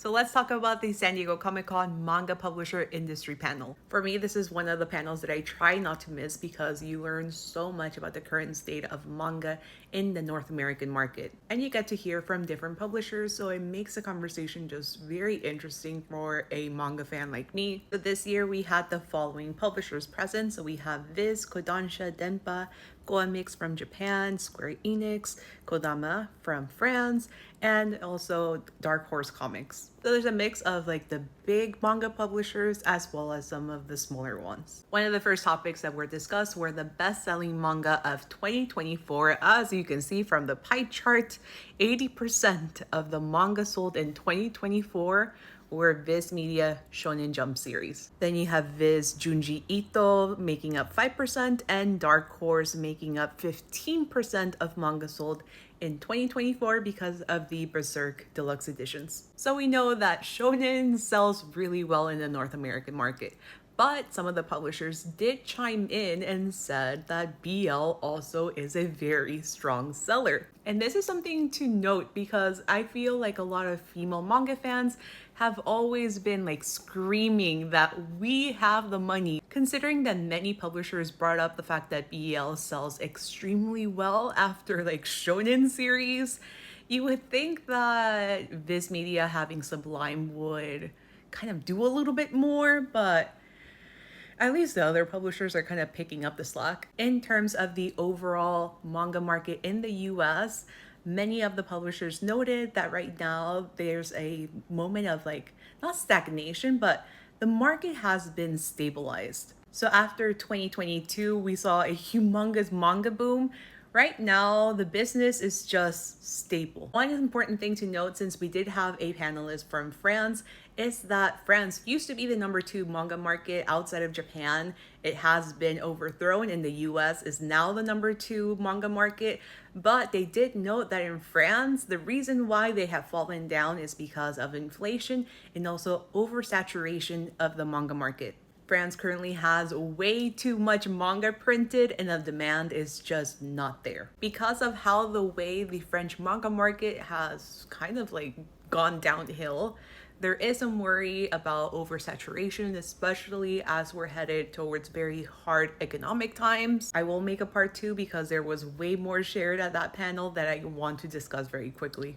So let's talk about the San Diego Comic-Con Manga Publisher Industry Panel. For me, this is one of the panels that I try not to miss because you learn so much about the current state of manga in the North American market. And you get to hear from different publishers, so it makes the conversation just very interesting for a manga fan like me. So this year we had the following publishers present. So we have Viz, Kodansha, Denpa, Goemix from Japan, Square Enix, Kodama from France, and also Dark Horse Comics. So there's a mix of like the big manga publishers as well as some of the smaller ones. One of the first topics that were discussed were the best-selling manga of 2024. As you can see from the pie chart, 80% of the manga sold in 2024 were Viz Media Shonen Jump series. Then you have Viz Junji Ito making up 5% and Dark Horse making up 15% of manga sold in 2024 because of the Berserk Deluxe editions. So we know that shonen sells really well in the North American market. But some of the publishers did chime in and said that BL also is a very strong seller. And this is something to note because I feel like a lot of female manga fans have always been like screaming that we have the money, considering that many publishers brought up the fact that BL sells extremely well after like shonen series. You would think that Viz Media having Sublime would kind of do a little bit more, but at least the other publishers are kind of picking up the slack. In terms of the overall manga market in the US, many of the publishers noted that right now there's a moment of like, not stagnation, but the market has been stabilized. So after 2022, we saw a humongous manga boom. Right now, the business is just stable. One important thing to note, since we did have a panelist from France, is that France used to be the #2 manga market outside of Japan. It has been overthrown, and the US is now the #2 manga market. But they did note that in France, the reason why they have fallen down is because of inflation and also oversaturation of the manga market. France currently has way too much manga printed and the demand is just not there. Because of how the way the French manga market has kind of like gone downhill, there is some worry about oversaturation, especially as we're headed towards very hard economic times. I will make a part 2 because there was way more shared at that panel that I want to discuss very quickly.